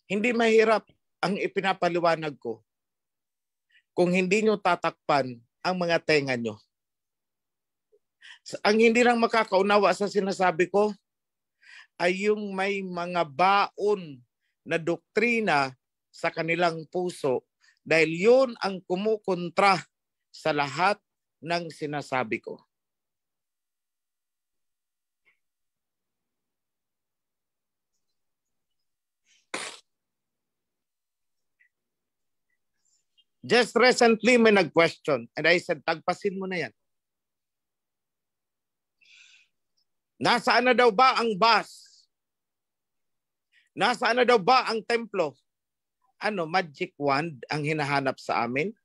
Hindi mahirap ang ipinapaliwanag ko kung hindi nyo tatakpan ang mga tenga nyo. Ang hindi lang makakaunawa sa sinasabi ko ay yung may mga baon na doktrina sa kanilang puso dahil yun ang kumukontra sa lahat ng sinasabi ko. Just recently may nag-question and I said, tagpasin mo na yan. Nasaan na daw ba ang bus? Nasaan na daw ba ang templo? Ano, magic wand ang hinahanap sa amin?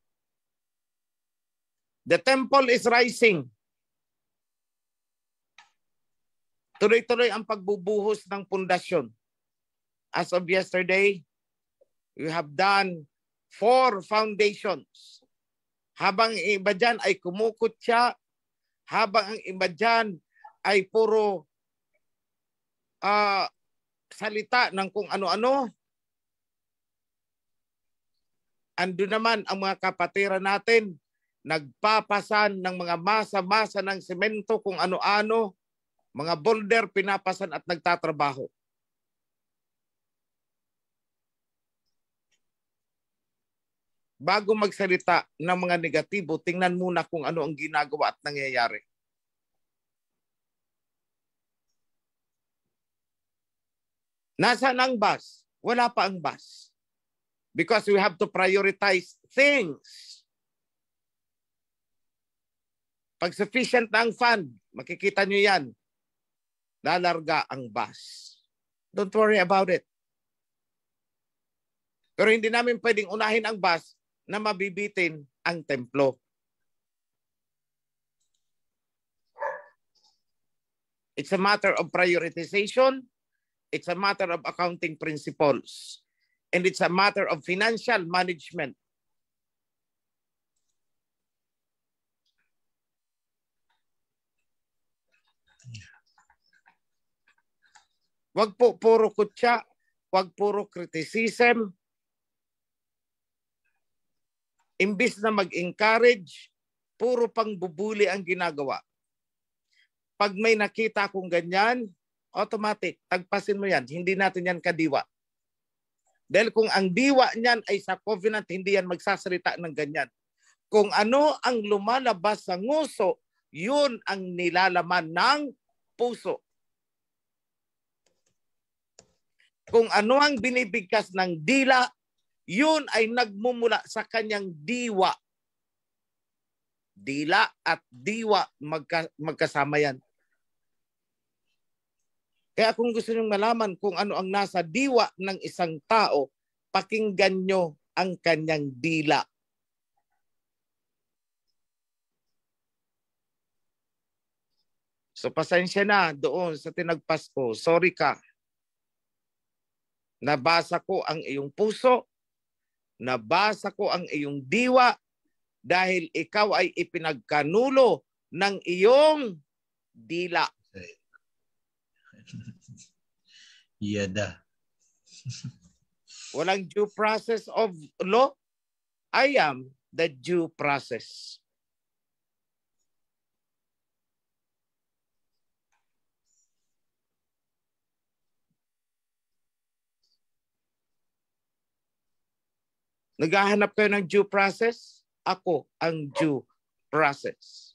The temple is rising. Tuloy-tuloy ang pagbubuhos ng pundasyon. As of yesterday, we have done 4 foundations. Habang iba dyan ay kumukutya, habang ang iba dyan ay puro salita ng kung ano-ano. Ando naman ang mga kapatiran natin, nagpapasan ng mga masa-masa ng semento kung ano-ano, mga boulder pinapasan at nagtatrabaho. Bago magsalita ng mga negatibo, tingnan muna kung ano ang ginagawa at nangyayari. Nasaan ang bus? Wala pa ang bus. Because we have to prioritize things. Pag sufficient na ang fund, makikita nyo yan, lalarga ang bus. Don't worry about it. Pero hindi namin pwedeng unahin ang bus na mabibitin ang templo. It's a matter of prioritization. It's a matter of accounting principles. And it's a matter of financial management. Wag po puro kutya, wag puro criticism. Imbis na mag-encourage, puro pang bubuli ang ginagawa. Pag may nakita akong ganyan, automatic, tagpasin mo yan. Hindi natin yan kadiwa. Dahil kung ang diwa niyan ay sa covenant, hindi yan magsasalita ng ganyan. Kung ano ang lumalabas sa nguso, yun ang nilalaman ng puso. Kung ano ang binibigkas ng dila, yun ay nagmumula sa kanyang diwa. Dila at diwa magkasama yan. Kaya kung gusto nyo malaman kung ano ang nasa diwa ng isang tao, pakinggan nyo ang kanyang dila. So pasensya na doon sa tinagpasko. Sorry ka. Nabasa ko ang iyong puso, nabasa ko ang iyong diwa dahil ikaw ay ipinagkanulo ng iyong dila. Yada. Walang due process of law. I am the due process. Naghahanap kayo ng due process? Ako ang due process.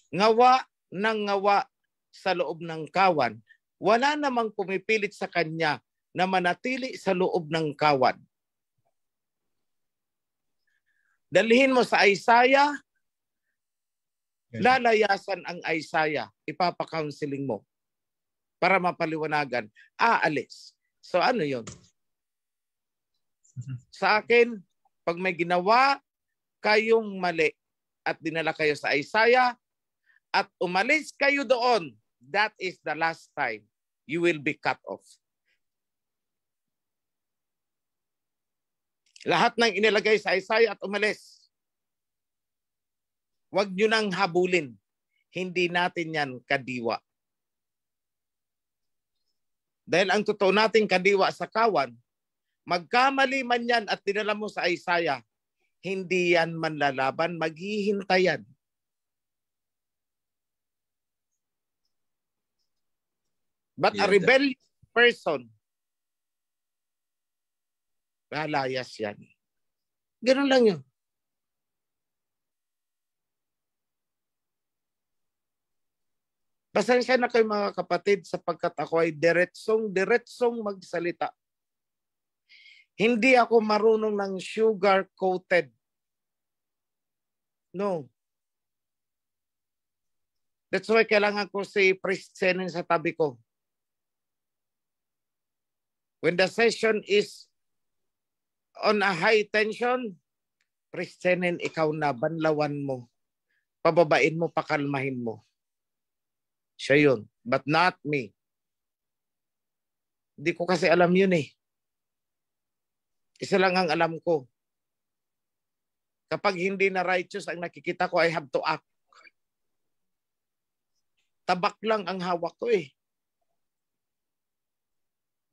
Ngawa ng ngawa sa loob ng kawan, wala namang pumipilit sa kanya na manatili sa loob ng kawan. Dalhin mo sa Isaiah, lalayasan ang Isaiah, ipapa-counseling mo para mapaliwanagan. Aalis. So ano yun? Sa akin, pag may ginawa kayong mali at dinala kayo sa Isaiah at umalis kayo doon, that is the last time you will be cut off. Lahat ng inilagay sa Isaiah at umalis, huwag nyo nang habulin. Hindi natin yan kadiwa. Dahil ang totoo nating kadiwa sa kawan, magkamali man yan at dinala mo sa Isaiah, hindi yan manlalaban, maghihintayan. But a rebellious person, lalayas yan. Ganun lang yun. Pasensya na kayo mga kapatid sapagkat ako ay diretsong magsalita. Hindi ako marunong ng sugar-coated. No. That's why kailangan ko si Priest Senen sa tabi ko. When the session is on a high tension, Priest Senen, ikaw na, banlawan mo. Pababain mo, pakalmahin mo. Siya yun. But not me. Hindi ko kasi alam yun eh. Isa lang ang alam ko. Kapag hindi na righteous ang nakikita ko, I have to act. Tabak lang ang hawak ko eh.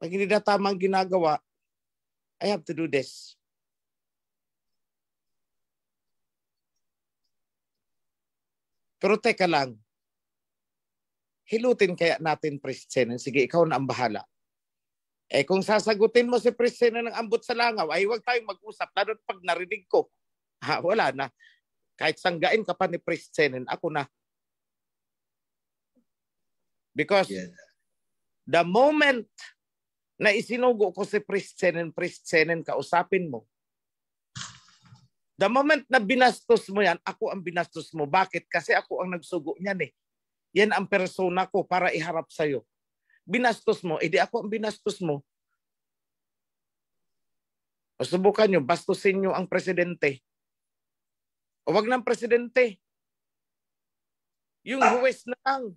Pag hindi na tamang ginagawa, I have to do this. Pero teka lang, hilutin kaya natin Priest Senen. Sige, ikaw na ang bahala. Eh kung sasagutin mo si Priest Senen ng ambot sa langaw, ay huwag tayong mag-usap. Lalo pag narinig ko, wala na. Kahit sanggain ka pa ni Priest Senen, ako na. Because the moment na isinugo ko si Priest Senen, kausapin mo. The moment na binastos mo yan, ako ang binastos mo. Bakit? Kasi ako ang nagsugo niyan eh. Yan ang persona ko para iharap sa'yo. Binastos mo, edi ako ang binastos mo. O subukan nyo, bastusin nyo ang presidente. O wag ng presidente. Yung huwes na lang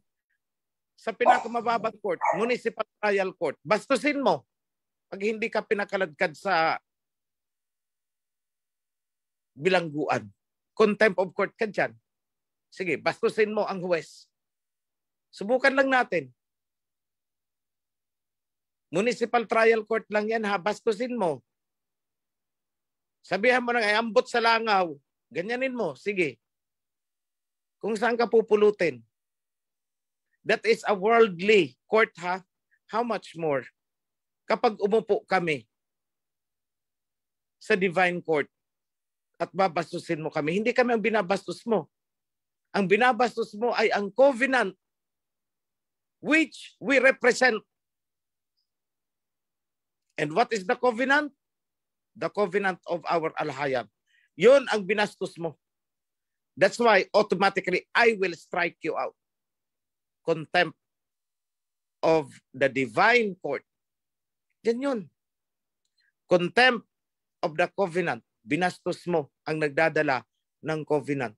sa pinakamababang court, municipal trial court, bastusin mo pag hindi ka pinakaladkad sa bilangguan. Contempt of court ka dyan. Sige, bastusin mo ang huwes. Subukan lang natin. Municipal trial court lang yan ha, bastusin mo. Sabihan mo na, ay ambot sa langaw. Ganyanin mo, sige. Kung saan ka pupulutin. That is a worldly court ha. How much more? Kapag umupo kami sa divine court at babastusin mo kami, hindi kami ang binabastos mo. Ang binabastos mo ay ang covenant which we represent. And what is the covenant? The covenant of our Alhayam. Yun ang binastos mo. That's why automatically I will strike you out. Contempt of the divine court. Yan yun. Contempt of the covenant. Binastos mo ang nagdadala ng covenant.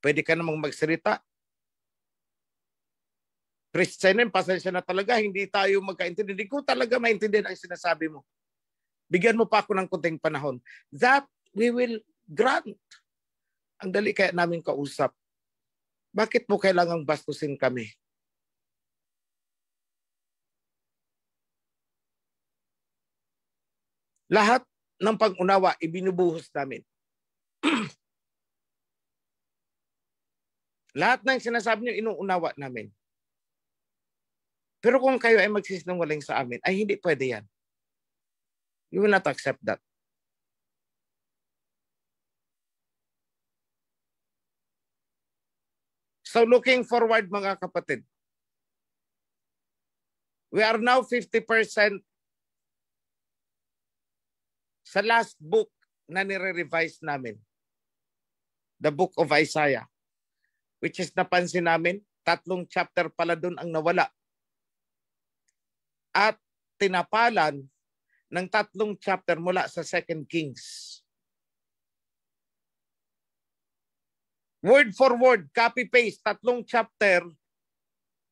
Pwede ka namang magsalita. Christianin, pasensya na talaga, hindi tayo magkaintindi. Hindi ko talaga maintindihan ang sinasabi mo. Bigyan mo pa ako ng kunting panahon. That we will grant. Ang dali kaya namin kausap. Bakit mo kailangang bastusin kami? Lahat ng pag-unawa, ibinubuhos namin. Lahat ng sinasabi niyo, inuunawa namin. Pero kung kayo ay magsisinungaling sa amin, ay hindi pwede yan. You will not accept that. So looking forward mga kapatid, we are now 50% sa last book na nire-revise namin. The book of Isaiah. Which is napansin namin, 3 chapter pala dun ang nawala. At tinapalan ng 3 chapter mula sa 2 Kings. Word for word, copy-paste, 3 chapter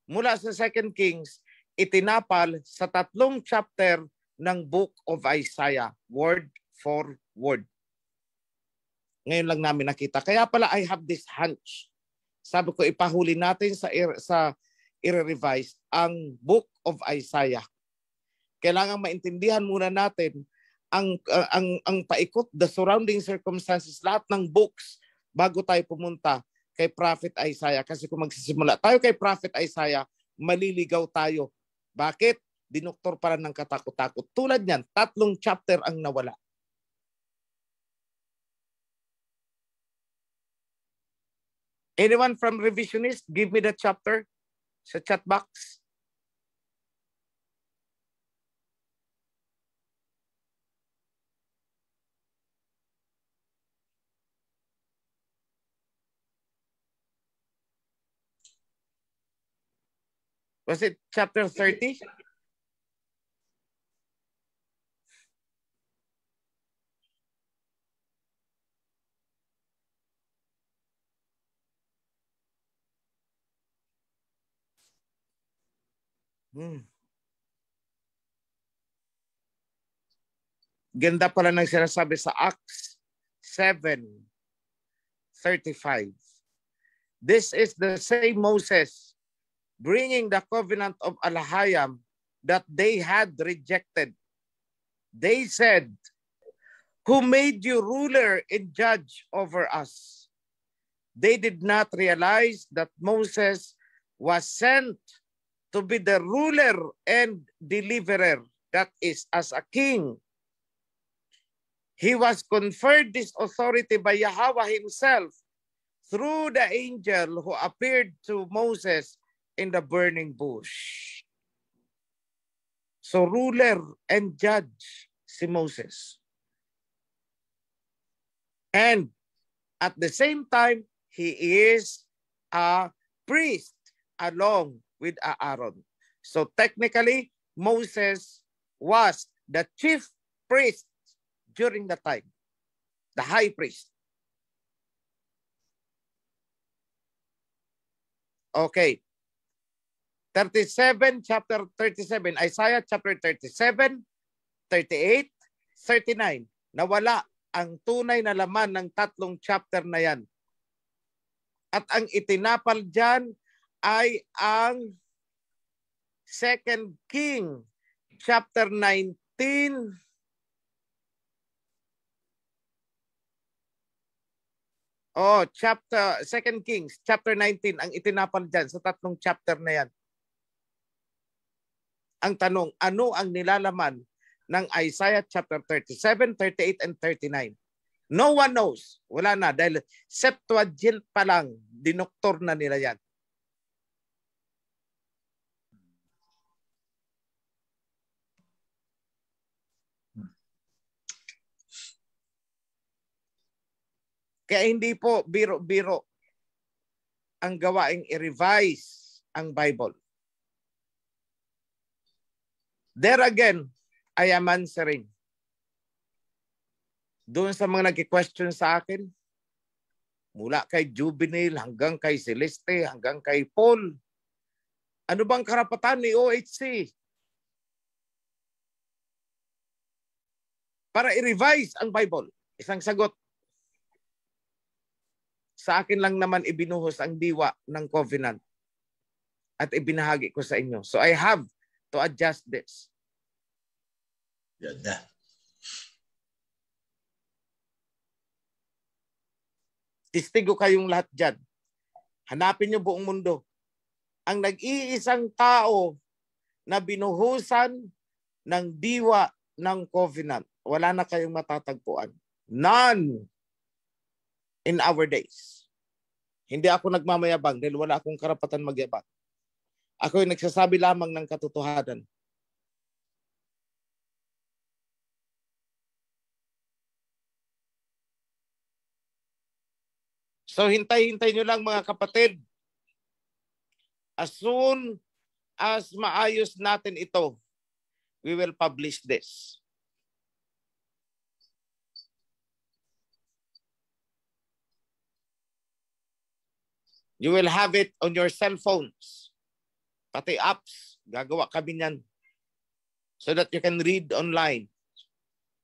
mula sa 2 Kings, itinapal sa 3 chapter ng Book of Isaiah. Word for word. Ngayon lang namin nakita. Kaya pala I have this hunch. Sabi ko, ipahuli natin sa i-revise ang Book of Isaiah. Kailangan maintindihan muna natin ang paikot, the surrounding circumstances, lahat ng books bago tayo pumunta kay Prophet Isaiah. Kasi kung magsisimula tayo kay Prophet Isaiah, maliligaw tayo. Bakit? Dinoktor para ng katakot-takot. Tulad niyan, 3 chapter ang nawala. Anyone from Revisionist, give me the chapter sa chat box. Was it chapter 30? Ganda pala ng sinasabi sa Acts 7:35. This is the same Moses bringing the covenant of Alhayam that they had rejected. They said, "Who made you ruler and judge over us?" They did not realize that Moses was sent to be the ruler and deliverer, that is, as a king. He was conferred this authority by Yahweh himself through the angel who appeared to Moses in the burning bush. So ruler and judge si Moses. And at the same time, he is a priest along with Aaron. So technically, Moses was the chief priest during the time, the high priest. Okay. 37, chapter 37, Isaiah chapter 37, 38, 39. Nawala ang tunay na laman ng tatlong chapter na yan. At ang itinapal dyan ay ang 2 King chapter 19. Chapter 2 Kings chapter 19 ang itinapal dyan sa tatlong chapter na yan. Ang tanong, ano ang nilalaman ng Isaiah chapter 37, 38, and 39? No one knows. Wala na dahil Septuagint pa lang, dinoktor na nila yan. Kaya hindi po biro-biro ang gawaing i-revise ang Bible. There again, I am answering. Doon sa mga nag-question sa akin, mula kay Juvenile hanggang kay Celeste, hanggang kay Paul, ano bang karapatan ni OHC para i-revise ang Bible? Isang sagot. Sa akin lang naman ibinuhos ang diwa ng covenant at ibinahagi ko sa inyo. So I have to adjust this. Yada. Testigo kayong lahat dyan. Hanapin niyo buong mundo. Ang nag-iisang tao na binuhusan ng diwa ng covenant, wala na kayong matatagpuan. None in our days. Hindi ako nagmamayabang dahil wala akong karapatan magyabang. Ako ay nagsasabi lamang ng katotohanan. So hintay-hintay nyo lang mga kapatid. As soon as maayos natin ito, we will publish this. You will have it on your cell phones. Pati apps, gagawa kami niyan. So that you can read online.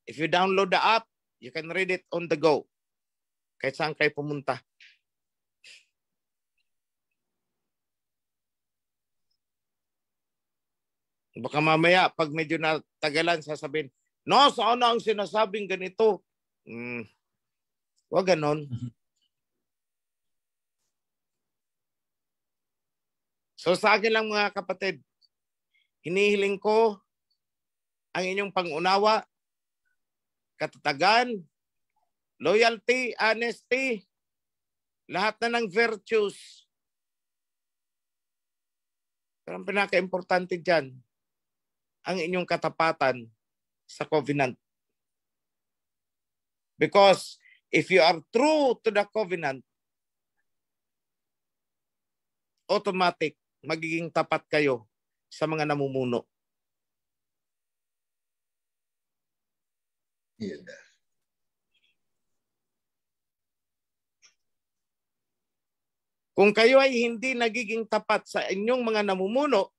If you download the app, you can read it on the go. Kahit saan kayo pumunta. Baka mamaya, pag medyo natagalan, sasabihin, no, saan na ang sinasabing ganito? Wag ganon. So sa akin lang mga kapatid, hinihiling ko ang inyong pangunawa, katatagan, loyalty, honesty, lahat na ng virtues. Pero ang pinaka-importante dyan, ang inyong katapatan sa covenant. Because if you are true to the covenant, automatic, magiging tapat kayo sa mga namumuno. Yada. Kung kayo ay hindi nagiging tapat sa inyong mga namumuno,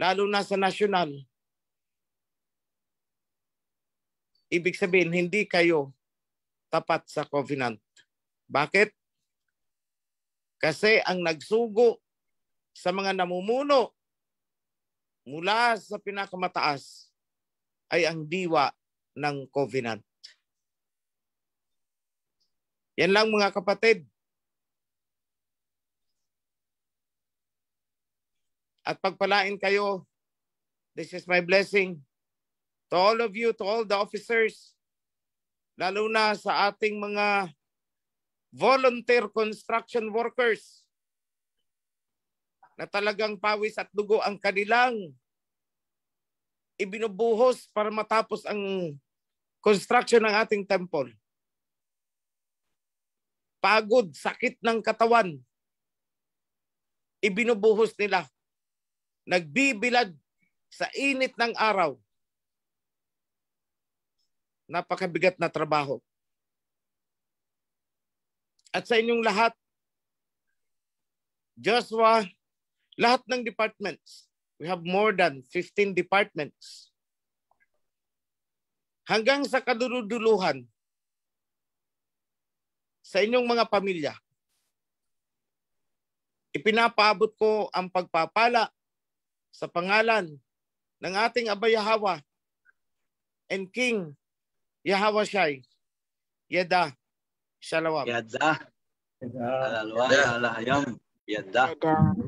lalo na sa nasyonal, ibig sabihin hindi kayo tapat sa covenant. Bakit? Kasi ang nagsugo sa mga namumuno mula sa pinakamataas ay ang diwa ng covenant. Yan lang mga kapatid. At pagpalain kayo, this is my blessing to all of you, to all the officers, lalo na sa ating mga volunteer construction workers na talagang pawis at dugo ang kanilang ibinubuhos para matapos ang construction ng ating temple. Pagod, sakit ng katawan, ibinubuhos nila. Nagbibilad sa init ng araw. Napakabigat na trabaho. At sa inyong lahat, Joshua, lahat ng departments, we have more than 15 departments. Hanggang sa kaduluduluhan, sa inyong mga pamilya, ipinapaabot ko ang pagpapala sa pangalan ng ating Aba Yahweh and King Yahweh Shai. Yada. Shalom. Yada. Ah, Alalwa, alayam. Yada. Yada.